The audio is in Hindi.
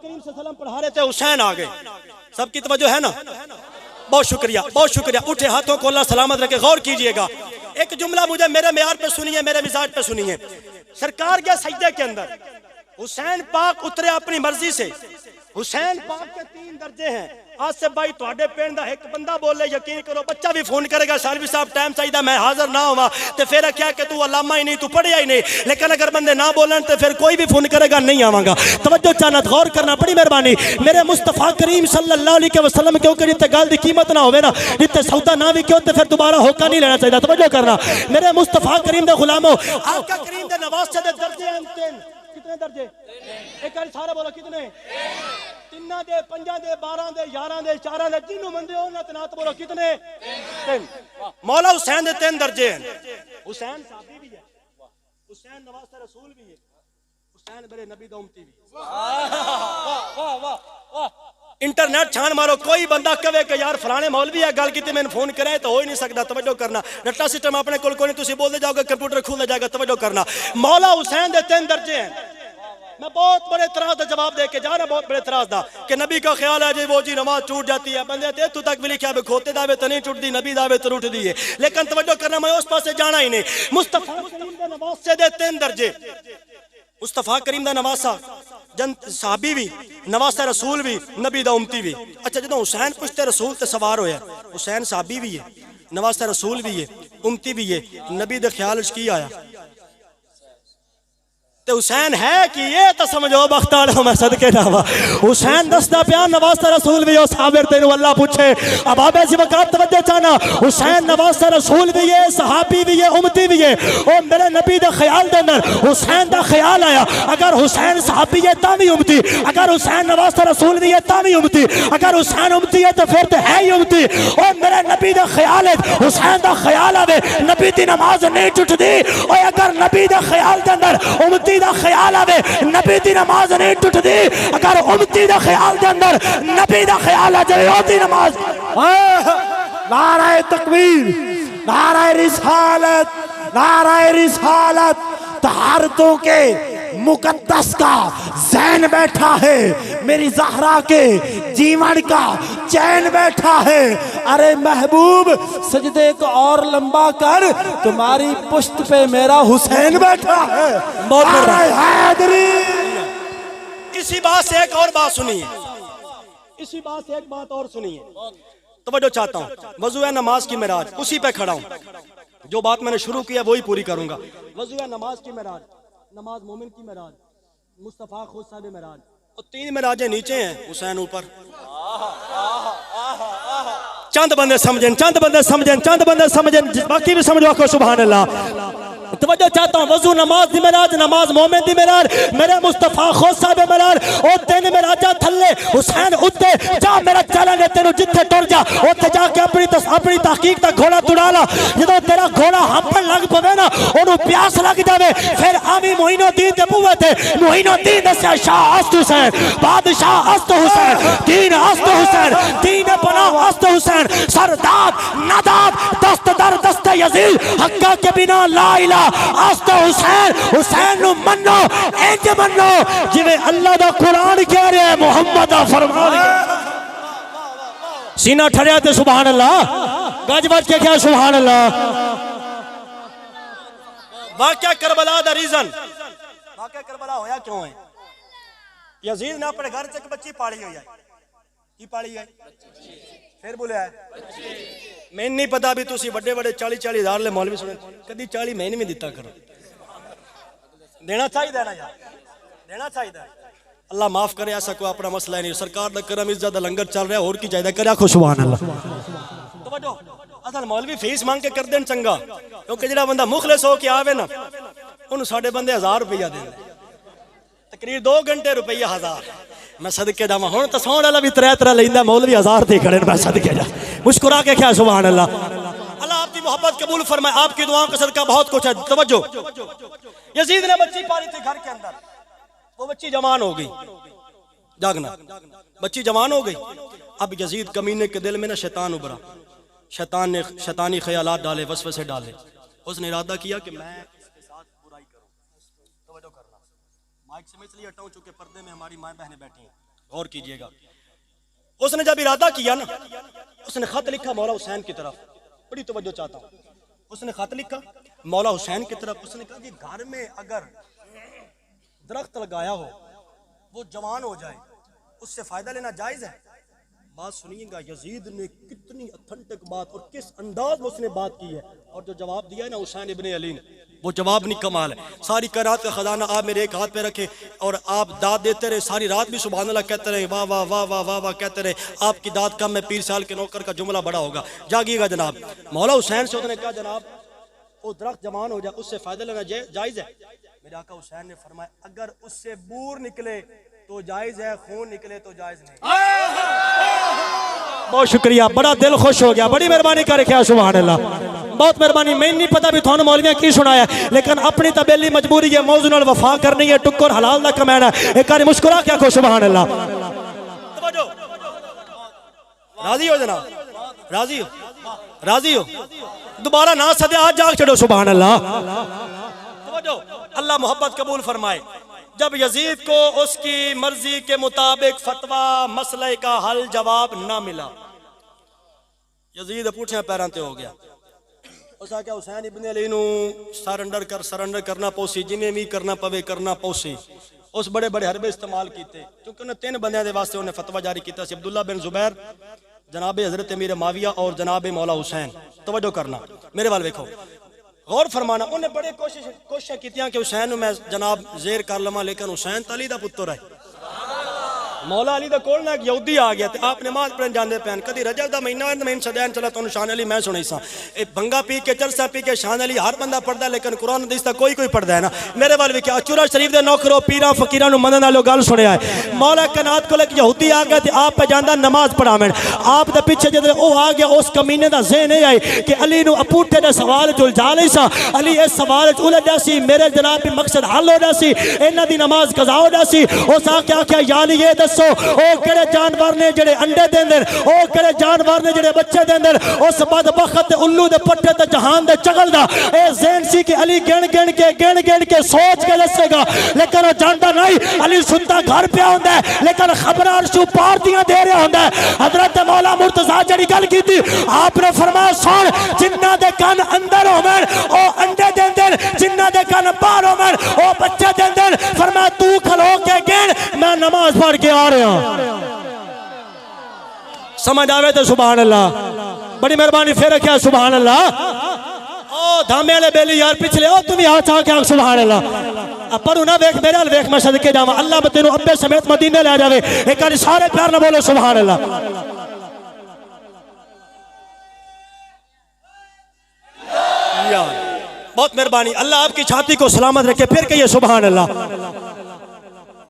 करीम सल्लल्लाहु अलैहि वसल्लम पढ़ा रहे थे, हुसैन आ गए। सबकी तवज्जो है ना? बहुत शुक्रिया, बहुत शुक्रिया। उठे हाथों को अल्लाह सलामत रखे। गौर कीजिएगा, एक जुमला मुझे मेरे मेयार पे सुनिए, मेरे मिजाज पे सुनिए। सरकार के सजदे के अंदर हुसैन पाक उतरे अपनी मर्जी से। हुसैन पाक के 3 दर्जे हैं। आज से भाई थोड़े पिंड दा एक बंदा बोले, यकीन करो बच्चा भी फोन करेगा, सालवी साहब टाइम चाहिए मैं हाजिर ना हुआ, तो फिर क्या कि तू अलामा ही नहीं, तू पढ़िया ही नहीं। लेकिन अगर बंदे ना बोलन तो फिर कोई भी फोन करेगा, नहीं आवांगा। तवज्जो चाहना, गौर करना, बड़ी मेहरबानी। मेरे मुस्तफा करीम सल्लल्लाहु अलैहि वसल्लम क्योंकि जितने गल की कीमत ना होवे ना, जितने सौदा ना भी क्यों, तो फिर दोबारा होका नहीं लेना चाहिए। तवज्जो करना, मेरे मुस्तफा करीम दे गुलामो, आका करीम दे नवासे दे दर्जे हैं 3। कितने दर्जे? एक बार सारे बोलो कितने? 3 दे, 5 दे, 12 दे, 11 दे, 4 दे, जिन्हों मंदे हो ना तनात बोलो कितने? 3। मौला हुसैन दे 3 दर्जे हैं। हुसैन साहबी भी है, हुसैन नवासे रसूल भी है, हुसैन मेरे नबी दा उम्मती भी। वाह वाह वाह। इंटरनेट छान मारो, कोई बंदा कहे कि यार फलाने मौलवी है गल की मैंने फोन करे तो हो ही नहीं सकता। तवज्जो करना, रट्टा सिस्टम अपने कोल कोई नहीं, तुसी बोलते जाओगे कंप्यूटर खुल जाएगा। तवज्जो करना, मौला हुसैन दे 3 दर्जे हैं। मैं बहुत बड़े तरह का जवाब दे के जा रहा, बहुत बड़े तरह का कि नबी का ख्याल है जी वो जी नमाज टूट जाती है। बंदे ते तू तक भी लिखा है खोते दावे तो नहीं टूटती, नबी दावे तो टूटती है। लेकिन तवज्जो करना, मैं उस पास जाना ही नहीं। मुस्तफा करीम दा नवासे दे 3 दर्जे। मुस्तफा करीम दा नवासा जन साहबी भी, नवासा रसूल भी, नबी दा उम्मती भी। अच्छा, जो हुसैन पुछते रसूल ते सवार होया, हुसैन साहबी भी है, नवासा रसूल भी है, उम्मती भी है, नबी दे ख्याल की आया तो हुसैन है कि ये तो समझो बख्तार मैं सदके जावा। हुसैन दसदा प्यार नवासा रसूल भी हो, साबिर तेन अल्लाह पूछे। अब आबे सी वकार तवज्जो चाहना, हुसैन नवासा रसूल भी है, सहाबी भी है, उम्मती भी है। ओ मेरे नबी दे ख्याल दे अंदर हुसैन दा ख्याल आया, अगर हुसैन सहाबी है ता भी उम्मती, अगर हुसैन नवासा रसूल भी है ता भी उम्मती, अगर हुसैन उम्मती है तो फिर तो है ही उम्मती। ओ मेरे नबी दा ख्याल है, हुसैन दा ख्याल आवे, नबी दी नमाज नहीं टूटदी। ओ अगर नबी दा ख्याल दे अंदर उम्मती दा ख्याल आवे, नबी दी नमाज नहीं टूटदी। अगर उम्मती दा ख्याल दे अंदर नबी दा ख्याल आ जाए, ओदी नमाज। नाराए तकबीर, नाराए रिसालत, नाराए रिसालत। तहारतों के मुकद्दस का जैन बैठा है, मेरी ज़हरा के जीवन का चैन बैठा है। अरे महबूब सजदे को और लंबा कर, तुम्हारी पुश्त पे मेरा हुसैन बैठा है। इसी बात से एक और बात सुनिए, इसी बात से एक बात और सुनिए। तवज्जो चाहता हूँ, वज़ू है नमाज की मेराज, उसी पे खड़ा हूँ। जो बात मैंने शुरू किया वही पूरी करूंगा। वज़ू है नमाज की मेराज, नमाज मोमिन की मेराज, मुस्तफा खुद साहब मेराज, और 3 मेराजें नीचे हैं, हुसैन ऊपर। चंद बंदे समझें, चंद बंदे समझें, चंद बंदे समझें, बाकी भी समझो को सुभान अल्लाह। तवज्जो चाहता हूँ, वज़ू नमाज दी मेराज, नमाज मोमिन दी मेराज, मेरे मुस्तफा खुद साहब मेराज। और 3 मेराजा थल्ले, हुसैन उत्ते जा, मेरा चैलेंज है तेनू जिथे टुर जा उत्थे जाके अपनी तहकीक दा घोड़ा तुड़ा ला। जो तेरा घोड़ा हंपन लग पवे ना, ओनू प्यास लग जावे, फिर आवी मोइनुद्दीन दे बूहे ते मोइनुद्दीन दस्या शाह अस्त हुसैन, बादशाह अस्त हुसैन, दीन अस्त हुसैन, दीन पना अस्त हुसैन, सरदार नदाब दस्त दर दस्त यजीद, हक्का के बिना ला इला अस्त हुसैन। हुसैन नु मन्नो, इंज मन्नो जिवें अल्लाह दा कुरान कह रहा है, मोहम्मद दा फरमान। सीना ठरिया ते सुभान अल्लाह, गज बज के क्या सुभान अल्लाह। वाक़या करबला दा रीजन, वाक़या करबला होया क्यों है? यजीद ने अपने घर से एक बच्ची पाली हुई है। की पाली है? फिर बोलिया मैंने नहीं पता भी तुसी बड़े बड़े 40-40 हज़ार ले मौलवी सुने, कभी 40 महीने में दिता करो। देना चाहिए ना यार, देना चाहिए। अल्लाह माफ करे, ऐसा कोई अपना मसला नहीं। सरकार दा करम इज्जत दा लंगर चल रहा है, और की चाहिए करे आखो सुभान अल्लाह। तवज्जो, असल मौलवी फीस मांग के कर देन चंगा, क्योंकि जेड़ा बंदा मुखलिस हो के आवे ना, उन्हें साढ़े बंदे 1000 रुपया देंगे, तकरीर 2 घंटे रुपया 1000। मैं सदके जावा, हुण तो सौण वाला भी 3 लेंदा, मौलवी 1000 दे खड़े। मैं सदके जा, मुस्कुरा के क्या सुभान अल्लाह। अल्लाह आपकी मोहब्बत कबूल फरमाए, आपकी दुआओं का सदका बहुत कुछ है। तवज्जो, यजीद ने बच्ची पाली थी घर के अंदर, वो बच्ची जवान हो गई। जागना, बच्ची जवान हो गई। अब यजीद कमीने के दिल में ना शैतान उभरा, शैतान ने शैतानी ख्यालात डाले, वसवसे डाले। उसने इरादा किया कि मैं इसके साथ बुराई करूं। तवज्जो करना, माइक से मैं इसलिए हटाऊं चूंकि पर्दे में हमारी माएँ बहनें बैठी हैं। गौर कीजिएगा, उसने जब इरादा किया ना, उसने खत लिखा मौला हुसैन की तरफ, बड़ी तवज्जो चाहता हूँ, उसने खत लिखा मौला हुसैन की तरफ। उसने कहा कि घर में अगर दरख्त लगाया हो, वो जवान हो जाए, उससे फायदा लेना जायज है। बात सुनिएगा, यजीद ने कितनी ऑथेंटिक बात और किस अंदाज में उसने बात की है, और जो जवाब दिया है ना हुसैन इब्ने अली ने, वो जवाब नहीं कमाल है। सारी कायनात का खजाना आप मेरे एक हाथ पे रखे और आप दाद देते रहे, सारी रात भी सुभान अल्लाह कहते रहे, वाह वाह वाह वाह वाह वाह कहते रहे, आपकी दाद कम है, पीर साल के नौकर का जुमला बड़ा होगा। जागिएगा जनाब, मौला हुसैन से उसने कहा जनाब वो दरख्त जवान हो जाए, उससे फायदा लेना जायज है। मेरे आका हुसैन ने फरमाया अगर उससे बूर निकले तो जायज है, खून निकले तो जायज नहीं। बहुत शुक्रिया, बड़ा दिल खुश हो गया, बड़ी मेहरबानी कर रखा, सुभान अल्लाह, बहुत मेहरबानी। मैं नहीं पता भी थानू मौलवियां की सुनाया, लेकिन अपनी तबेली मजबूरी है, मौजू नाल वफा करनी है, टुक्कर हलाल दा कमाना है। एक बार मुस्कुरा के आखो सुभान अल्लाह। राजी हो जनाब, राजी हो, राजी हो, दोबारा ना सदे आज जाग चढ़ो, सुभान अल्लाह। अल्लाह मोहब्बत कबूल फरमाए। जब यजीद को उसकी मर्जी के मुताबिक फतवा मसले का हल जवाब ना मिला, यजीद पूछे पैरों ते हो गया। उस आख्या हुसैन इब्ने अली नू सरेंडर करना पौसी, जिन्हें भी करना पवे करना पौसी। उस बड़े बड़े हरबे इस्तेमाल किए, क्योंकि उन्हें 3 बंदियां दे वास्ते उन्हें फतवा जारी किया, अब्दुल्ला बिन जुबैर, जनाब हजरत अमीर माविया और जनाब मौला हुसैन। तवज्जो करना, मेरे वाल देखो, गौर फरमाना। उन्हें बड़े कोशिश की कि हुसैन मैं जनाब जेर कर लवा, लेकिन हुसैन तो अली दा पुत्र है। मौला अली दा कोल ना एक यहूदी आ गया, आप नमाज पढ़न जाते पैन, कभी रजब दा महीना मैं सदैन चला तो शान अली मैं सुनी सा, भंगा पी के चरसा पी के शान अली हर बंदा पढ़ता, लेकिन कुरान हदीस दा कोई पढ़ता है ना। मेरे वाल भी क्या चूरा शरीफ दे नौकरों पीरा फकीरां नूं मनन वालों गल सुनिया है। मौला कनात को एक यहूदी आ गया, आप पे जांदा नमाज पढ़ावन, आप दे पीछे जदों ओ आ गया, उस कमीने दा ज़हन है कि अली नूं अपूठे दे सवाल उलझा नहीं सा। अली इस सवाल उलझा सी, मेरे जनाब भी मकसद हल हो रहा सी, इन्हां दी नमाज कज़ा हो रहा सी। उस आख्या या अली ये दसो ओ केड़े जानवर ने जेड़े अंडे देंदे, ओ केड़े जानवर ने जेड़े बच्चे देंदे। उस बदबख्त उल्लू दे पट्टे ते जहान दे चगल दा ए ज़हन सी कि अली गिन गिन के सोच के दसेगा, लेकिन वो जानता नहीं। अली सुनता घर पे होंदा है, लेकिन खबर अर्शों पार दियां दे रहा होंदा है। हजरत मौला मुर्तजा जेड़ी गल कीती, आपने फरमाया सुन, जिन्ना दे कान अंदर होवन ओ अंडे देंदे, जिन्ना दे कान बाहर होवन ओ बच्चे देंदे। फरमाया तू खलो के गिन, मैं नमाज पढ़ के आ रहा हूं। समझ आवे तो सुभान अल्लाह, बड़ी मेहरबानी। फिर क्या सुभान अल्लाह। ओ धामे वाले बेली यार पिछले, ओ तुम हाथ आ के सुभान अल्लाह। पर ना वेख मेरे वेख, मैं सदके जावा, अल्लाह तेनू अब्बे समेत मदीने ले जावे। एक बार सारे प्यार ना बोलो सुभान अल्लाह। बहुत मेहरबानी, अल्लाह आपकी छाती को सलामत रखे। फिर कहिए सुभान अल्लाह।